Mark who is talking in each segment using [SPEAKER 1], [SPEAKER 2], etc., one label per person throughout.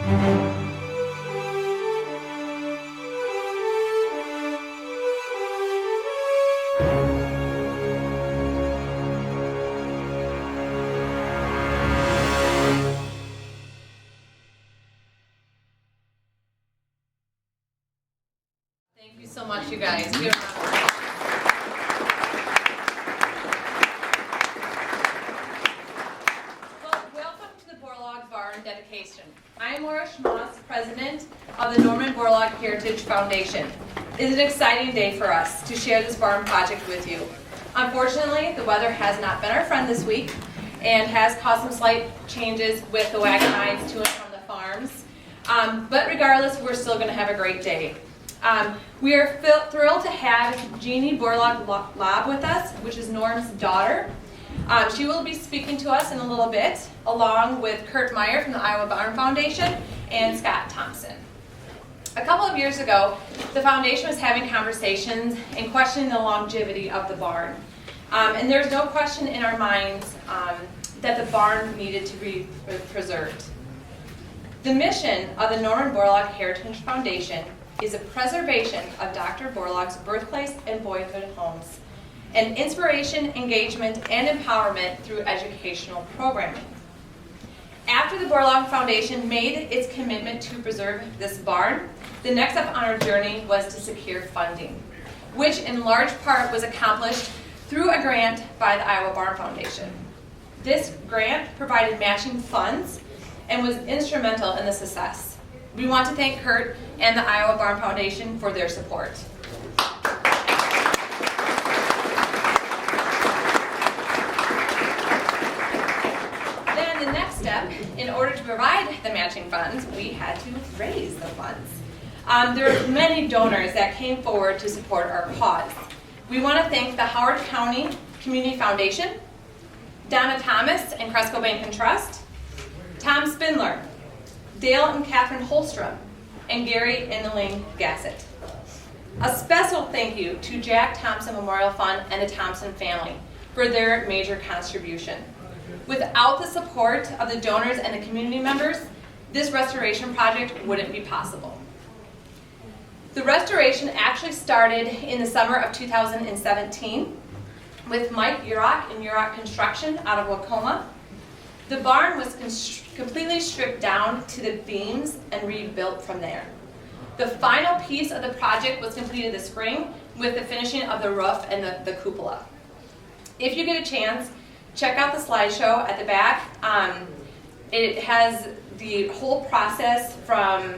[SPEAKER 1] Thank you so much, you guys. Welcome to the Borlaug Barn dedication. I am Laura Schmoss, president of the Norman Borlaug Heritage Foundation. It is an exciting day for us to share this barn project with you. Unfortunately, the weather has not been our friend this week and has caused some slight changes with the wagon rides to and from the farms. But regardless, we're still going to have a great day. We are thrilled to have Jeannie Borlaug with us, which is Norm's daughter. She will be speaking to us in a little bit, along with Kurt Meyer from the Iowa Barn Foundation and Scott Thompson. A couple of years ago, the foundation was having conversations and questioning the longevity of the barn. And there's no question in our minds that the barn needed to be preserved. The mission of the Norman Borlaug Heritage Foundation is a preservation of Dr. Borlaug's birthplace and boyhood homes, and inspiration, engagement, and empowerment through educational programming. After the Borlaug Foundation made its commitment to preserve this barn, the next step on our journey was to secure funding, which in large part was accomplished through a grant by the Iowa Barn Foundation. This grant provided matching funds and was instrumental in the success. We want to thank Kurt and the Iowa Barn Foundation for their support. Then the next step, in order to provide the matching funds, we had to raise the funds. There are many donors that came forward to support our cause. We want to thank the Howard County Community Foundation, Donna Thomas and Cresco Bank and Trust, Tom Spindler, Dale and Catherine Holstrom, and Gary and Elaine Gassett. A special thank you to Jack Thompson Memorial Fund and the Thompson family for their major contribution. Without the support of the donors and the community members, this restoration project wouldn't be possible. The restoration actually started in the summer of 2017 with Mike Urach and Urach Construction out of Wacoma. The barn was completely stripped down to the beams and rebuilt from there. The final piece of the project was completed this spring with the finishing of the roof and the cupola. If you get a chance, check out the slideshow at the back. It has the whole process from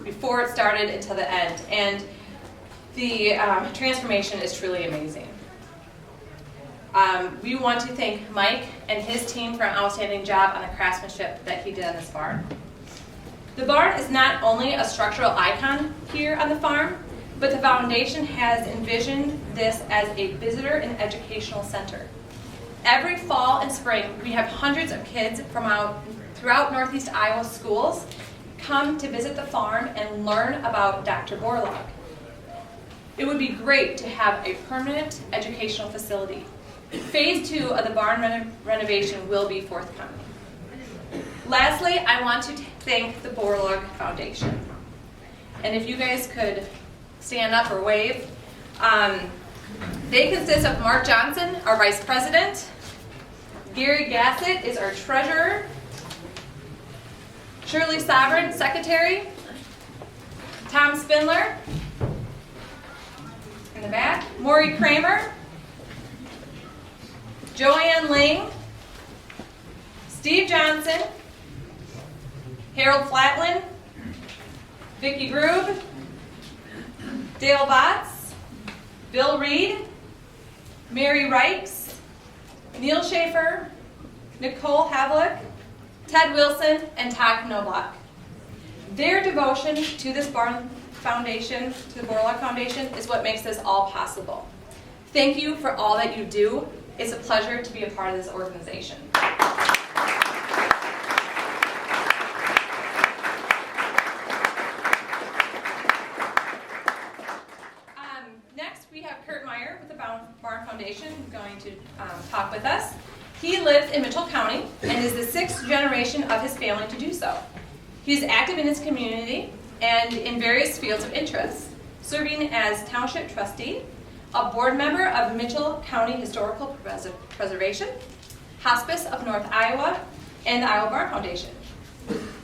[SPEAKER 1] before it started until the end, and the transformation is truly amazing. We want to thank Mike and his team for an outstanding job on the craftsmanship that he did on this barn. The barn is not only a structural icon here on the farm, but the foundation has envisioned this as a visitor and educational center. Every fall and spring, we have hundreds of kids from throughout Northeast Iowa schools come to visit the farm and learn about Dr. Borlaug. It would be great to have a permanent educational facility. Phase 2 of the barn renovation will be forthcoming. Lastly, I want to thank the Borlaug Foundation. And if you guys could stand up or wave. They consist of Mark Johnson, our Vice President. Gary Gassett is our Treasurer. Shirley Sovereign, Secretary. Tom Spindler, in the back. Maury Kramer. Joanne Ling, Steve Johnson, Harold Flatlin, Vicki Grube, Dale Botts, Bill Reed, Mary Rikes, Neil Schaefer, Nicole Havlick, Ted Wilson, and Todd Knobloch. Their devotion to this Barn Foundation, to the Borlaug Foundation, is what makes this all possible. Thank you for all that you do. It's a pleasure to be a part of this organization. Next, we have Kurt Meyer with the Barn Foundation going to talk with us. He lives in Mitchell County and is the 6th generation of his family to do so. He is active in his community and in various fields of interest, serving as township trustee, a board member of Mitchell County Historical Preservation, Hospice of North Iowa, and the Iowa Barn Foundation.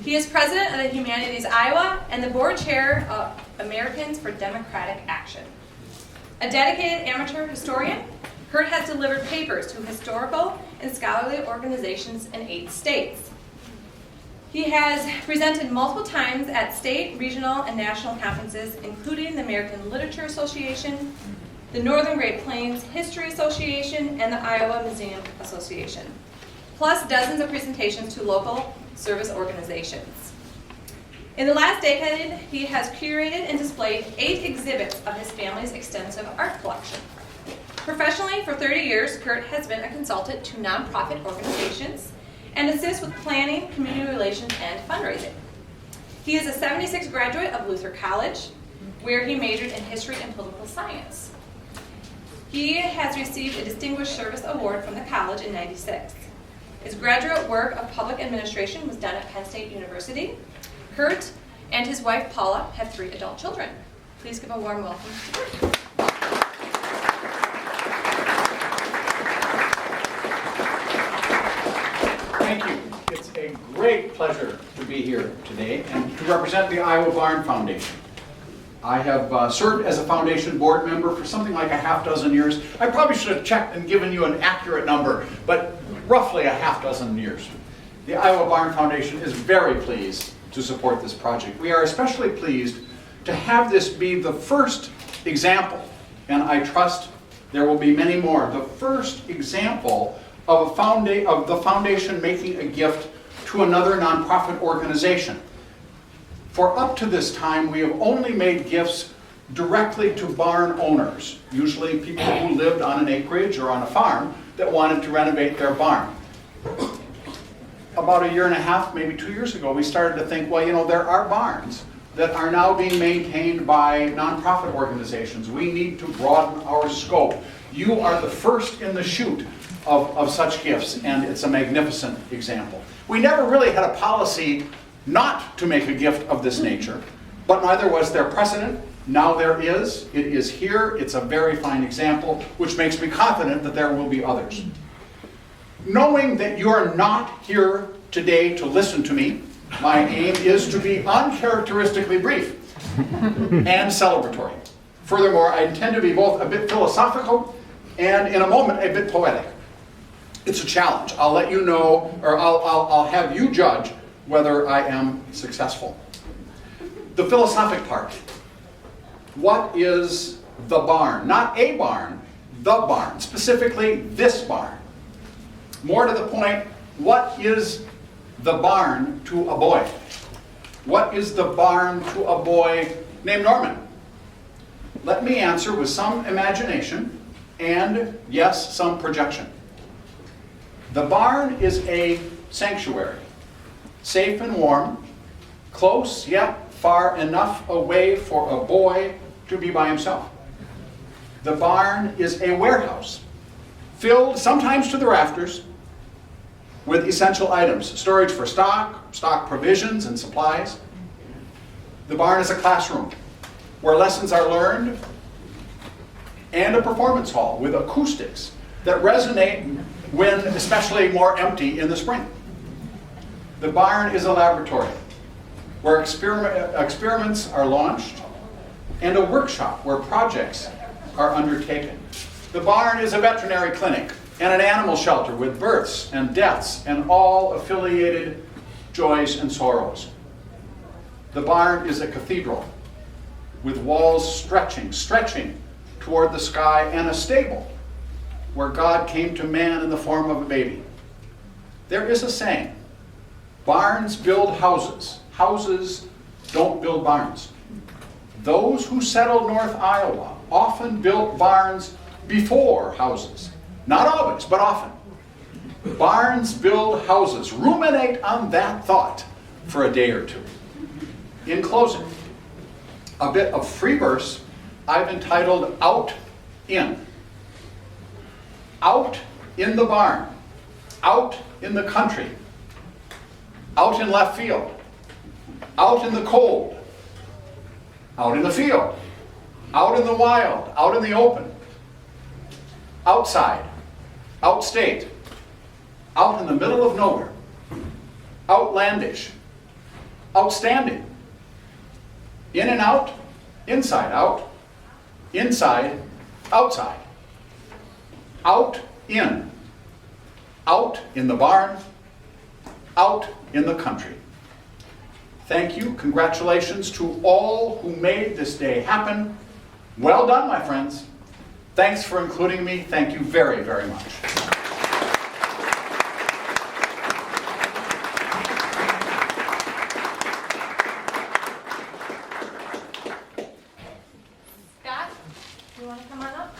[SPEAKER 1] He is president of the Humanities Iowa and the board chair of Americans for Democratic Action. A dedicated amateur historian, Kurt has delivered papers to historical and scholarly organizations in 8 states. He has presented multiple times at state, regional, and national conferences, including the American Literature Association, the Northern Great Plains History Association, and the Iowa Museum Association, plus dozens of presentations to local service organizations. In the last decade, he has curated and displayed 8 exhibits of his family's extensive art collection. Professionally, for 30 years, Kurt has been a consultant to nonprofit organizations and assists with planning, community relations, and fundraising. He is a '76 graduate of Luther College, where he majored in history and political science. He has received a Distinguished Service Award from the college in '96. His graduate work of public administration was done at Penn State University. Kurt and his wife Paula have 3 adult children. Please give a warm welcome to Kurt.
[SPEAKER 2] Thank you. It's a great pleasure to be here today and to represent the Iowa Barn Foundation. I have served as a foundation board member for something like a half dozen years. I probably should have checked and given you an accurate number, but roughly a half dozen years. The Iowa Barn Foundation is very pleased to support this project. We are especially pleased to have this be the first example, and I trust there will be many more, the first example of the foundation making a gift to another nonprofit organization. For up to this time, we have only made gifts directly to barn owners, usually people who lived on an acreage or on a farm that wanted to renovate their barn. About a year and a half, maybe 2 years ago, we started to think, well, you know, there are barns that are now being maintained by nonprofit organizations. We need to broaden our scope. You are the first in the chute of such gifts, and it's a magnificent example. We never really had a policy not to make a gift of this nature, but neither was there precedent. Now there is. It is here. It's a very fine example, which makes me confident that there will be others. Knowing that you are not here today to listen to me, my aim is to be uncharacteristically brief and celebratory. Furthermore, I intend to be both a bit philosophical and, in a moment, a bit poetic. It's a challenge. I'll let you know, or I'll have you judge whether I am successful. The philosophic part. What is the barn? Not a barn, the barn. Specifically, this barn. More to the point, what is the barn to a boy? What is the barn to a boy named Norman? Let me answer with some imagination and, yes, some projection. The barn is a sanctuary, safe and warm, close yet far enough away for a boy to be by himself. The barn is a warehouse, filled sometimes to the rafters with essential items, storage for stock provisions and supplies. The barn is a classroom where lessons are learned, and a performance hall with acoustics that resonate when especially more empty in the spring. The barn is a laboratory where experiments are launched and a workshop where projects are undertaken. The barn is a veterinary clinic and an animal shelter with births and deaths and all affiliated joys and sorrows. The barn is a cathedral with walls stretching toward the sky, and a stable where God came to man in the form of a baby. There is a saying, barns build houses, houses don't build barns. Those who settled North Iowa often built barns before houses. Not always, but often. Barns build houses. Ruminate on that thought for a day or two. In closing, a bit of free verse I've entitled Out In. Out in the barn, out in the country, out in left field, out in the cold, out in the field, out in the wild, out in the open, outside, outstate, out in the middle of nowhere, outlandish, outstanding, in and out, inside out, inside, outside, out in the barn, out in the country. Thank you, congratulations to all who made this day happen. Well done, my friends. Thanks for including me. Thank you very, very much.
[SPEAKER 1] Scott, you want to come on up?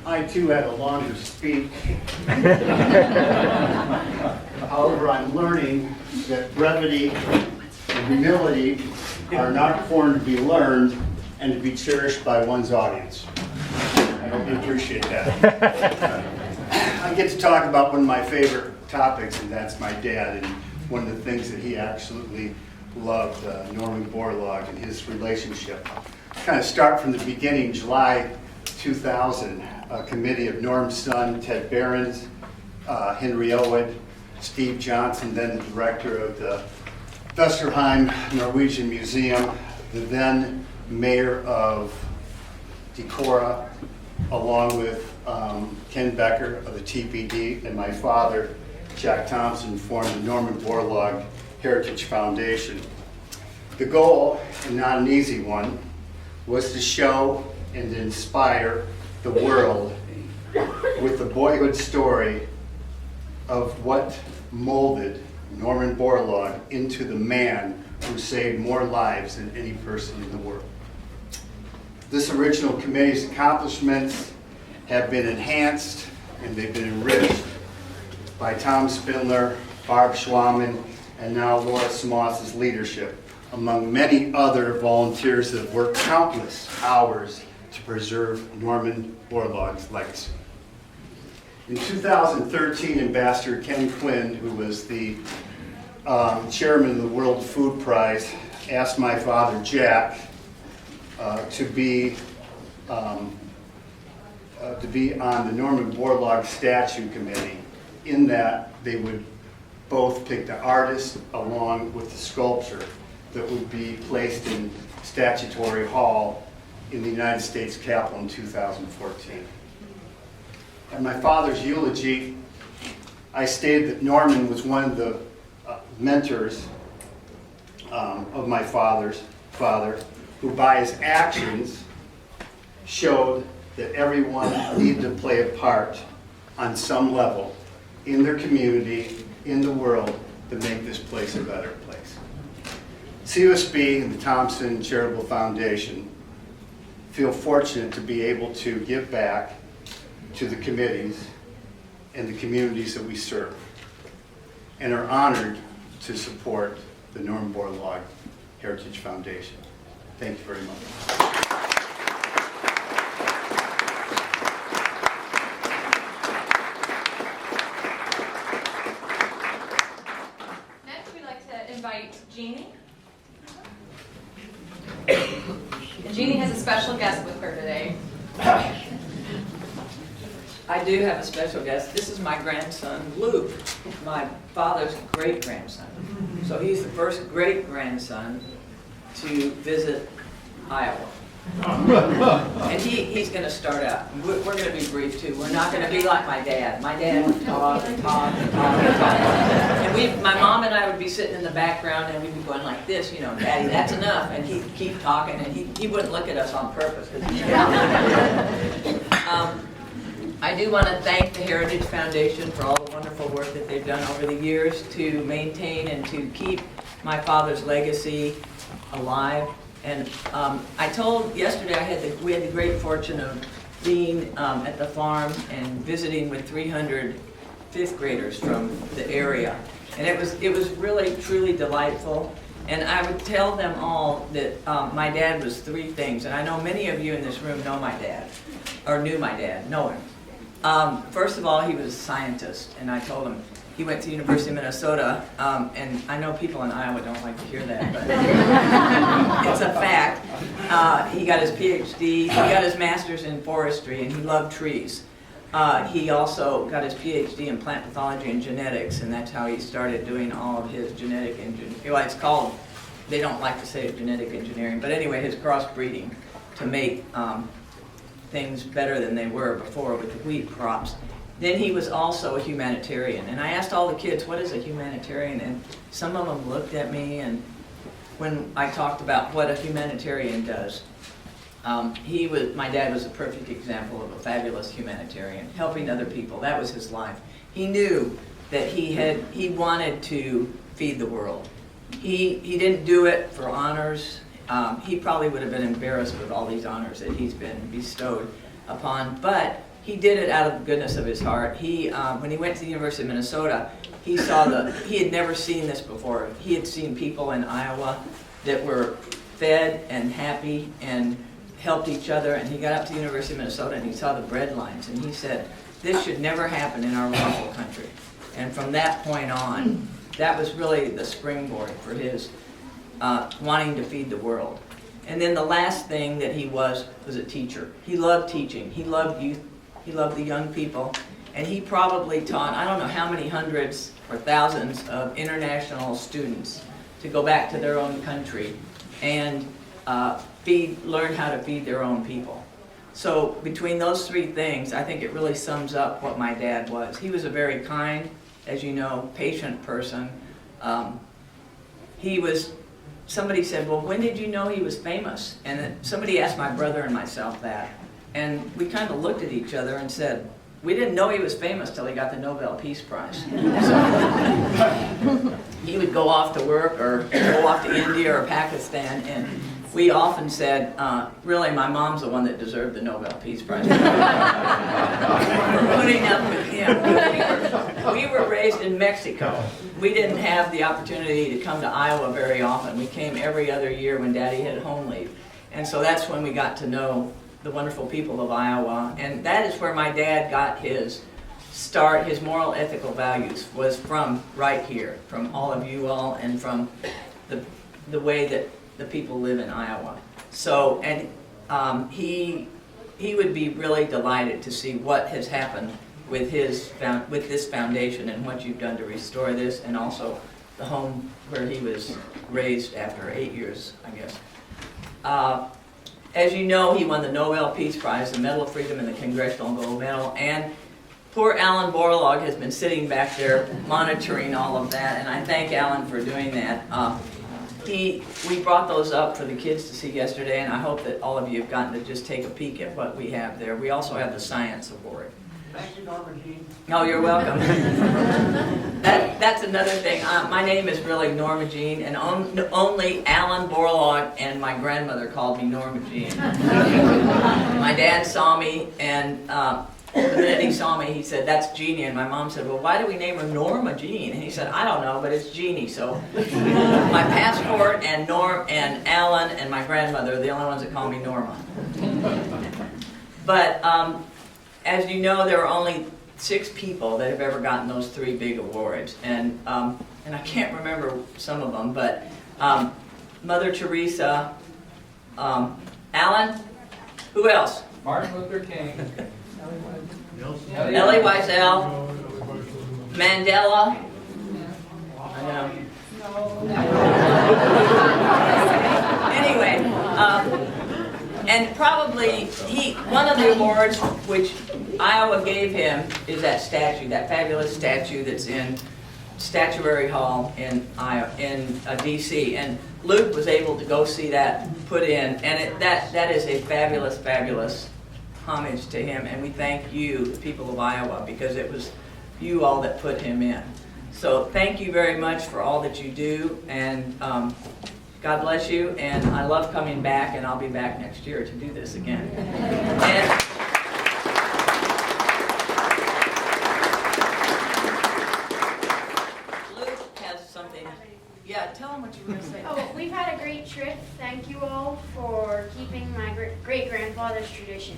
[SPEAKER 3] I too had a longer speech. However, I'm learning that brevity and humility are not foreign to be learned and to be cherished by one's audience. I hope you appreciate that. I get to talk about one of my favorite topics, and that's my dad, and one of the things that he absolutely loved, Norman Borlaug, and his relationship. Kind of start from the beginning, July 2000, a committee of Norm's son, Ted Behrens, Henry Owed, Steve Johnson, then the director of the Vesterheim Norwegian Museum, the then mayor of Decorah, along with Ken Becker of the TPD, and my father, Jack Thompson, formed the Norman Borlaug Heritage Foundation. The goal, and not an easy one, was to show and inspire the world with the boyhood story of what molded Norman Borlaug into the man who saved more lives than any person in the world. This original committee's accomplishments have been enhanced and they've been enriched by Tom Spindler, Barb Schwaman, and now Laura Smoss's leadership, among many other volunteers that have worked countless hours to preserve Norman Borlaug's legacy. In 2013, Ambassador Ken Quinn, who was the chairman of the World Food Prize, asked my father, Jack, to be on the Norman Borlaug Statue Committee, in that they would both pick the artist along with the sculpture that would be placed in Statuary Hall in the United States Capitol in 2014. At my father's eulogy, I stated that Norman was one of the mentors of my father, who by his actions showed that everyone needed to play a part on some level in their community, in the world, to make this place a better place. CUSB and the Thompson Charitable Foundation feel fortunate to be able to give back to the committees and the communities that we serve, and are honored to support the Norman Borlaug Heritage Foundation. Thank you very much.
[SPEAKER 1] Next, we'd like to invite Jeannie. And Jeannie has a special guest with her today.
[SPEAKER 4] I do have a special guest. This is my grandson, Luke, my father's great-grandson. So he's the first great-grandson to visit Iowa. And he's going to start out. We're going to be brief, too. We're not going to be like my dad. My dad would talk and talk and talk and talk. And my mom and I would be sitting in the background, and we'd be going like this, you know, Daddy, that's enough. And he'd keep talking, and he wouldn't look at us on purpose. I do want to thank the Heritage Foundation for all the wonderful work that they've done over the years to maintain and to keep my father's legacy alive. And I told yesterday we had the great fortune of being at the farm and visiting with 300 fifth graders from the area, and it was really truly delightful. And I would tell them all that my dad was three things, and I know many of you in this room know my dad, or knew my dad, know him. First of all, he was a scientist, and I told him, he went to University of Minnesota, and I know people in Iowa don't like to hear that, but it's a fact. He got his PhD, he got his master's in forestry, and he loved trees. He also got his PhD in plant pathology and genetics, and that's how he started doing all of his genetic engineering. Well, it's called, they don't like to say it, genetic engineering, but anyway, his crossbreeding to make things better than they were before with the wheat crops. Then he was also a humanitarian, and I asked all the kids, what is a humanitarian? And some of them looked at me, and when I talked about what a humanitarian does, my dad was a perfect example of a fabulous humanitarian, helping other people. That was his life. He knew that he wanted to feed the world. He didn't do it for honors. He probably would have been embarrassed with all these honors that he's been bestowed upon, but he did it out of the goodness of his heart. When he went to the University of Minnesota, he had never seen this before. He had seen people in Iowa that were fed and happy and helped each other, and he got up to the University of Minnesota and he saw the bread lines, and he said, this should never happen in our wonderful country. And from that point on, that was really the springboard for his wanting to feed the world. And then the last thing that he was a teacher. He loved teaching. He loved youth. He loved the young people. And he probably taught, I don't know how many hundreds or thousands of international students to go back to their own country and learn how to feed their own people. So between those three things, I think it really sums up what my dad was. He was a very kind, as you know, patient person. Somebody said, well, when did you know he was famous? And then somebody asked my brother and myself that. And we kind of looked at each other and said, we didn't know he was famous till he got the Nobel Peace Prize. So he would go off to work or go off to India or Pakistan, and we often said, really, my mom's the one that deserved the Nobel Peace Prize for putting up with him. We were raised in Mexico. We didn't have the opportunity to come to Iowa very often. We came every other year when Daddy had home leave. And so that's when we got to know the wonderful people of Iowa. And that is where my dad got his start, his moral ethical values, was from right here, from all of you all, and from the way that the people live in Iowa. So, and he would be really delighted to see what has happened with this foundation and what you've done to restore this, and also the home where he was raised after 8 years, I guess. As you know, he won the Nobel Peace Prize, the Medal of Freedom, and the Congressional Gold Medal, and poor Alan Borlaug has been sitting back there monitoring all of that, and I thank Alan for doing that. We brought those up for the kids to see yesterday, and I hope that all of you have gotten to just take a peek at what we have there. We also have the Science Award.
[SPEAKER 3] Thank you, Norman Jean.
[SPEAKER 4] Oh, you're welcome. That's another thing. My name is really Norma Jean, and only Alan Borlaug and my grandmother called me Norma Jean. My dad saw me, and the minute he saw me, he said, that's Jeannie. And my mom said, well, why do we name her Norma Jean? And he said, I don't know, but it's Jeannie. So my passport and Alan and my grandmother are the only ones that call me Norma. But as you know, there are only 6 people that have ever gotten those 3 big awards. And I can't remember some of them, but Mother Teresa, Alan, who else?
[SPEAKER 5] Martin Luther King.
[SPEAKER 4] Elie Wiesel, Mandela. I know. Anyway, and probably one of the awards which Iowa gave him is that statue, that fabulous statue that's in Statuary Hall in D.C. And Luke was able to go see that put in, and that is a fabulous, fabulous homage to him, and we thank you, the people of Iowa, because it was you all that put him in. So thank you very much for all that you do, and God bless you, and I love coming back, and I'll be back next year to do this again. And Luke has something. Yeah, tell him what you were going to say.
[SPEAKER 6] Oh, we've had a great trip. Thank you all for keeping my great-grandfather's tradition.